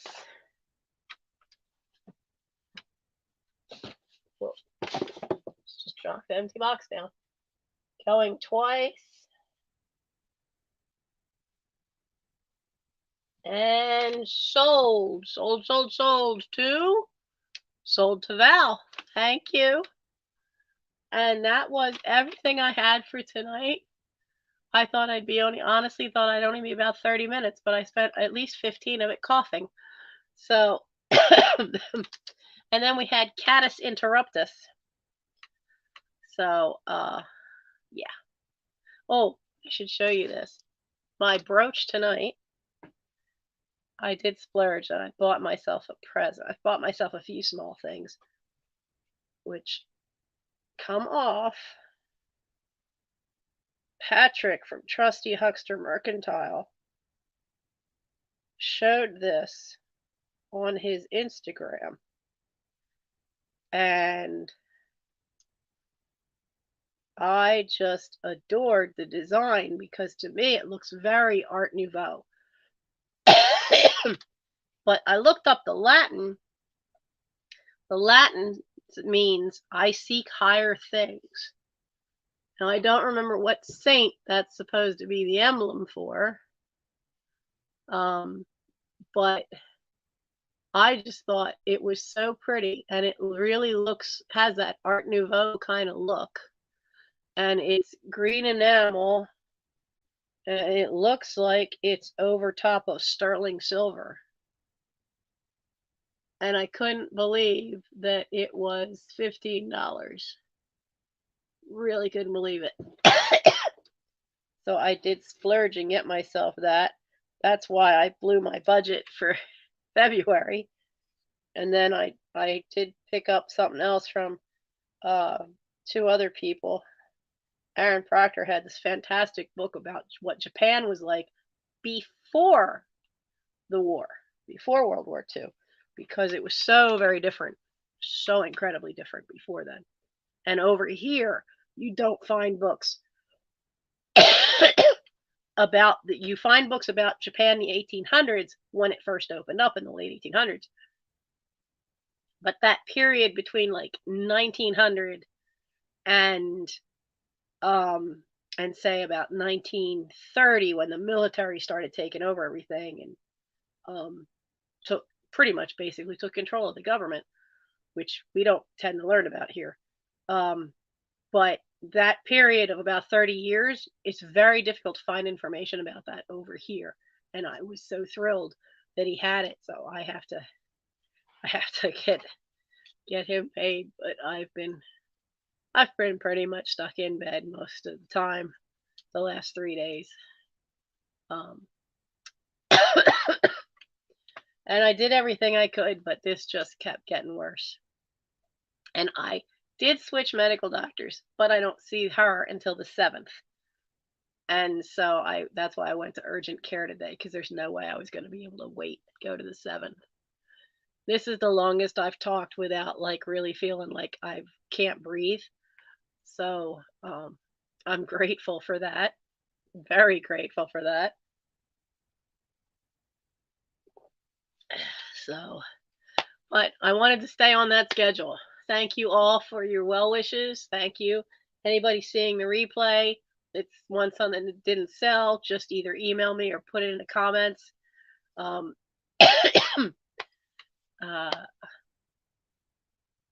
Whoa. Let's just drop the empty box down. Going twice. And sold to Val. Thank you. And that was everything I had for tonight. I thought honestly thought I'd only be about 30 minutes, but I spent at least 15 of it coughing. So, and then we had Catus interrupt us. So, yeah. Oh, I should show you this. My brooch tonight. I did splurge and I bought myself a present. I bought myself a few small things, which come off. Patrick from Trusty Huckster Mercantile showed this on his Instagram, and I just adored the design because to me it looks very Art Nouveau. But I looked up the Latin. The Latin means I seek higher things. Now I don't remember what saint that's supposed to be the emblem for. But I just thought it was so pretty, and it really has that Art Nouveau kind of look. And it's green enamel, and it looks like it's over top of sterling silver. And I couldn't believe that it was $15. Really couldn't believe it. So I did splurge and get myself that. That's why I blew my budget for February. And then I did pick up something else from 2 other people. Aaron Proctor had this fantastic book about what Japan was like before the war, before World War II, because it was so very different, so incredibly different before then. And over here, you don't find books you find books about Japan in the 1800s when it first opened up in the late 1800s. But that period between like 1900 and say about 1930, when the military started taking over everything and pretty much basically took control of the government, which we don't tend to learn about here. But that period of about 30 years, it's very difficult to find information about that over here. And I was so thrilled that he had it. So I have to get him paid. But I've been pretty much stuck in bed most of the time the last 3 days. And I did everything I could, but this just kept getting worse. And I did switch medical doctors, but I don't see her until the 7th. And so that's why I went to urgent care today, because there's no way I was going to be able to wait to go to the 7th. This is the longest I've talked without like really feeling like I can't breathe. So I'm grateful for that. Very grateful for that. So, but I wanted to stay on that schedule. Thank you all for your well wishes. Thank you. Anybody seeing the replay, it's one something that didn't sell, just either email me or put it in the comments.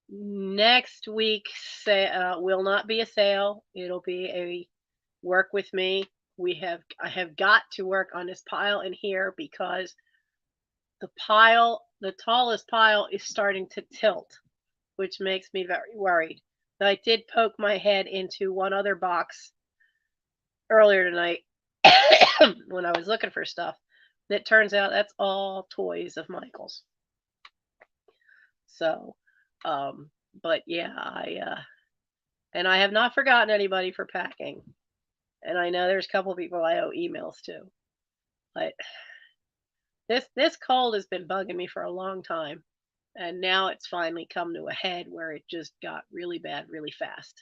Next week will not be a sale. It'll be a work with me. I have got to work on this pile in here because the tallest pile is starting to tilt, which makes me very worried. But I did poke my head into one other box earlier tonight when I was looking for stuff. And it turns out that's all toys of Michael's. So, but yeah, and I have not forgotten anybody for packing. And I know there's a couple people I owe emails to. But this cold has been bugging me for a long time. And now it's finally come to a head where it just got really bad really fast.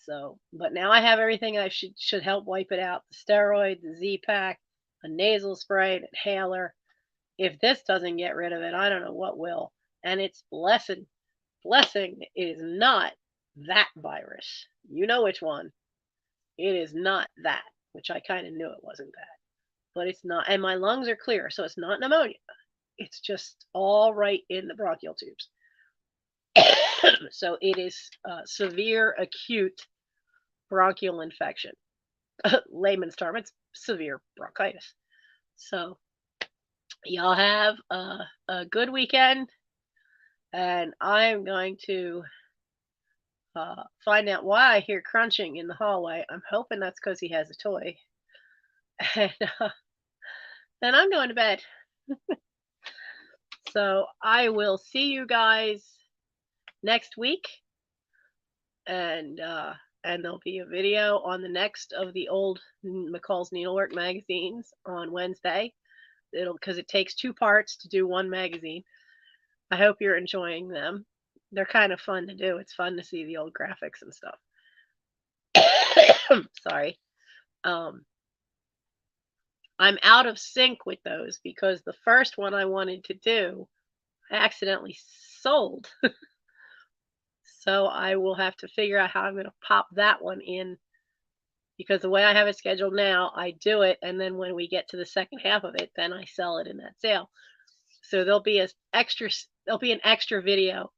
So, but now I have everything I should help wipe it out. The steroid, the Z-Pack, a nasal spray, an inhaler. If this doesn't get rid of it, I don't know what will. And it's blessing it is not that virus. You know which one. It is not that, which I kind of knew it wasn't that. But it's not, and my lungs are clear, so it's not pneumonia. It's just all right in the bronchial tubes. So it is severe acute bronchial infection. Layman's term, it's severe bronchitis. So y'all have a good weekend, and I'm going to find out why I hear crunching in the hallway. I'm hoping that's because he has a toy. And then I'm going to bed. So I will see you guys next week, and there'll be a video on the next of the old McCall's Needlework magazines on Wednesday. Because it takes 2 parts to do one magazine. I hope you're enjoying them. They're kind of fun to do. It's fun to see the old graphics and stuff. Sorry. I'm out of sync with those because the first one I wanted to do, I accidentally sold. So I will have to figure out how I'm going to pop that one in, because the way I have it scheduled now, I do it, and then when we get to the second half of it, then I sell it in that sale. So there'll be an extra video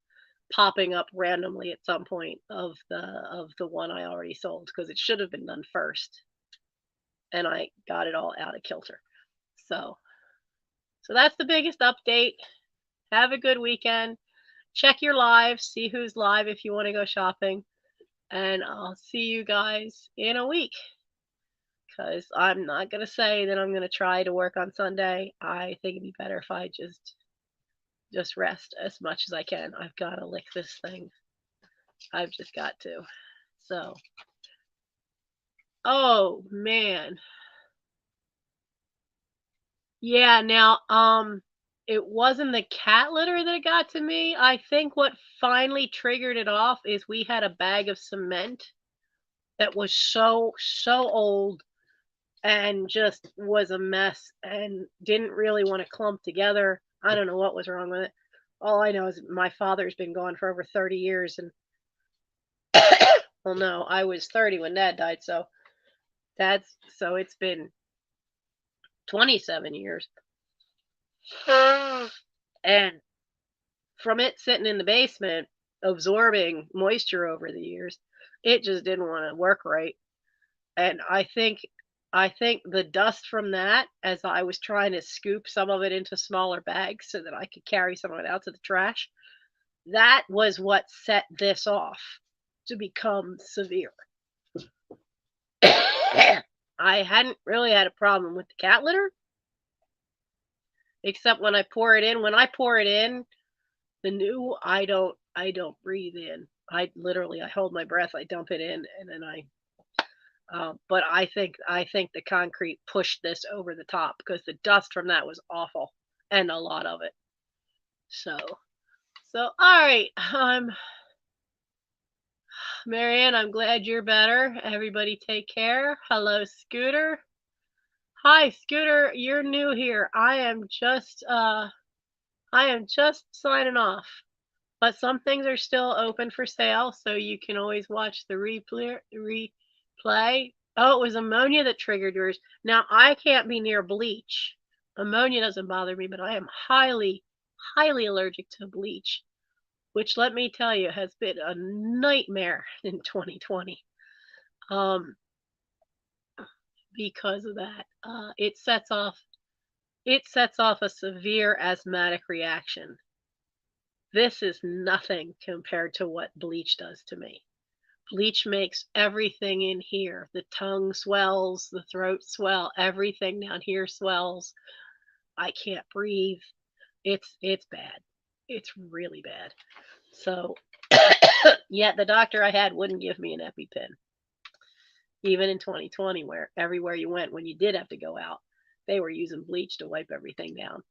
popping up randomly at some point of the one I already sold, because it should have been done first, and I got it all out of kilter. So that's the biggest update. Have a good weekend. Check your lives, see who's live if you want to go shopping, and I'll see you guys in a week, because I'm not going to say that I'm going to try to work on Sunday. I think it'd be better if I just rest as much as I can. I've got to lick this thing. I've just got to. So, oh man. Yeah, now it wasn't the cat litter that got to me. I think what finally triggered it off is we had a bag of cement that was so old and just was a mess and didn't really want to clump together. I don't know what was wrong with it. All I know is my father's been gone for over 30 years, and well, no, I was 30 when Dad died, so it's been 27 years. And from it sitting in the basement absorbing moisture over the years, it just didn't want to work right. And I think the dust from that, as I was trying to scoop some of it into smaller bags so that I could carry some of it out to the trash, that was what set this off to become severe. I hadn't really had a problem with the cat litter, except when I pour it in. When I pour it in, the new, I don't breathe in. I hold my breath, I dump it in, and then but I think the concrete pushed this over the top, because the dust from that was awful, and a lot of it. So all right. Marianne, I'm glad you're better. Everybody take care. Hello, Scooter. Hi, Scooter. You're new here. I am just signing off. But some things are still open for sale, so you can always watch the replay. Oh, it was ammonia that triggered yours. Now, I can't be near bleach. Ammonia doesn't bother me, but I am highly allergic to bleach, which, let me tell you, has been a nightmare in 2020. because of that. It sets off a severe asthmatic reaction. This is nothing compared to what bleach does to me. Bleach makes everything in here. The tongue swells, the throat swell, everything down here swells. I can't breathe. It's bad. It's really bad. So, yet the doctor I had wouldn't give me an EpiPen. Even in 2020, where everywhere you went, when you did have to go out, they were using bleach to wipe everything down.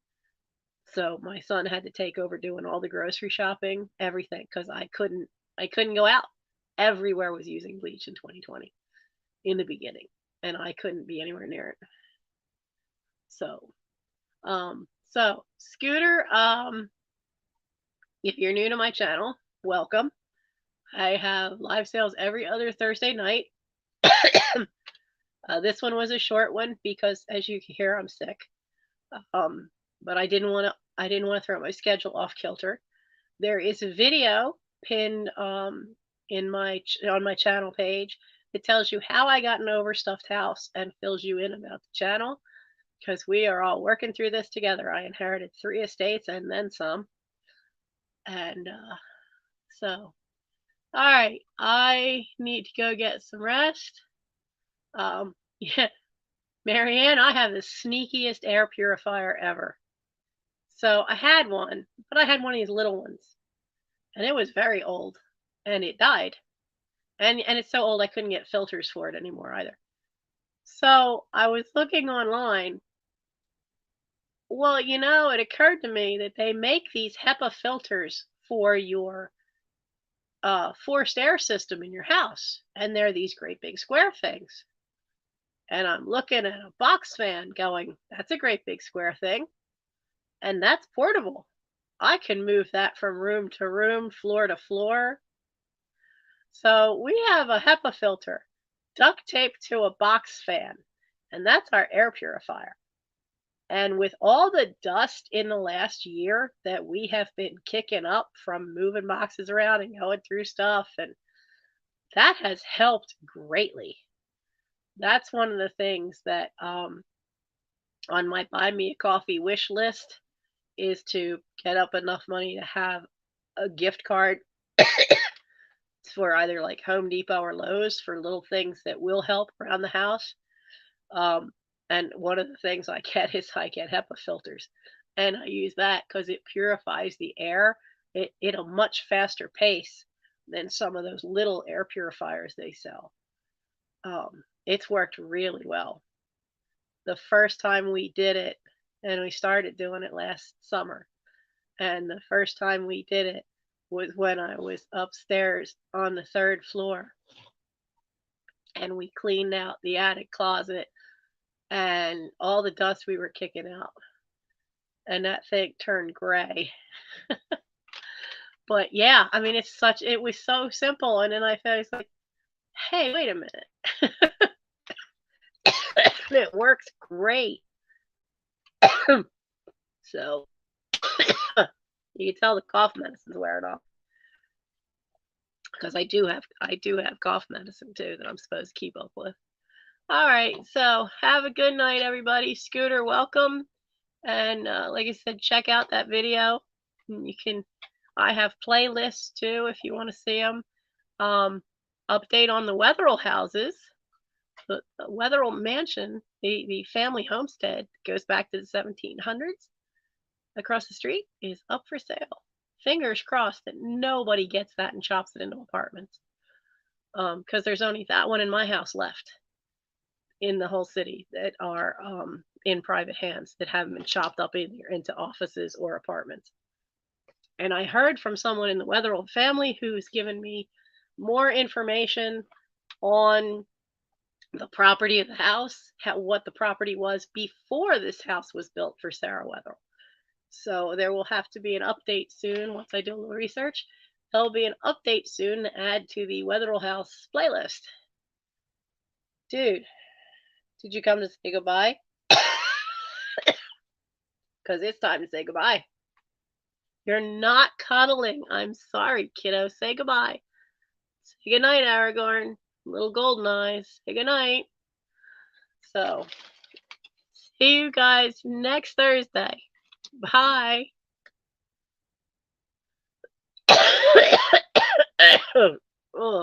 So my son had to take over doing all the grocery shopping, everything, because I couldn't go out. Everywhere was using bleach in 2020 in the beginning, and I couldn't be anywhere near it. So, Scooter, if you're new to my channel, welcome. I have live sales every other Thursday night. This one was a short one because, as you can hear, I'm sick. But I didn't want to throw my schedule off kilter. There is a video pinned on my channel page. It tells you how I got an overstuffed house and fills you in about the channel, because we are all working through this together. I inherited 3 estates and then some. And all right, I need to go get some rest. Yeah, Marianne, I have the sneakiest air purifier ever. So I had one, but I had one of these little ones, and it was very old, and it died. And it's so old I couldn't get filters for it anymore either. So I was looking online. Well, it occurred to me that they make these HEPA filters for your forced air system in your house, and they're these great big square things. And I'm looking at a box fan going, that's a great big square thing, and that's portable. I can move that from room to room, floor to floor. So we have a HEPA filter duct taped to a box fan, and that's our air purifier. And with all the dust in the last year that we have been kicking up from moving boxes around and going through stuff, and that has helped greatly. That's one of the things that on my buy me a coffee wish list is to get up enough money to have a gift card for either like Home Depot or Lowe's for little things that will help around the house. And one of the things I get is I get HEPA filters, and I use that because it purifies the air at a much faster pace than some of those little air purifiers they sell. It's worked really well. The first time we did it, and we started doing it last summer, and the first time we did it was when I was upstairs on the 3rd floor, and we cleaned out the attic closet and all the dust we were kicking out, and that thing turned gray. But yeah, I mean, it was so simple, and then I was like, hey, wait a minute. It works great. So you can tell the cough medicine's wearing off, because I do have cough medicine too that I'm supposed to keep up with. All right, so have a good night, everybody. Scooter, welcome. And like I said, check out that video. I have playlists too if you want to see them. Update on the Wetherill houses. The Wetherill mansion, the family homestead, goes back to the 1700s. Across the street is up for sale. Fingers crossed that nobody gets that and chops it into apartments. Because there's only that one in my house left in the whole city that are in private hands, that haven't been chopped up either into offices or apartments. And I heard from someone in the Wetherill family who's given me more information on the property of the house, what the property was before this house was built for Sarah Wetherill. So there will have to be an update soon. Once I do a little research, there'll be an update soon to add to the Wetherill House playlist. Dude, did you come to say goodbye? Because it's time to say goodbye. You're not cuddling. I'm sorry, kiddo. Say goodbye. Say goodnight, Aragorn. Little golden eyes. Say goodnight. So, see you guys next Thursday. Bye.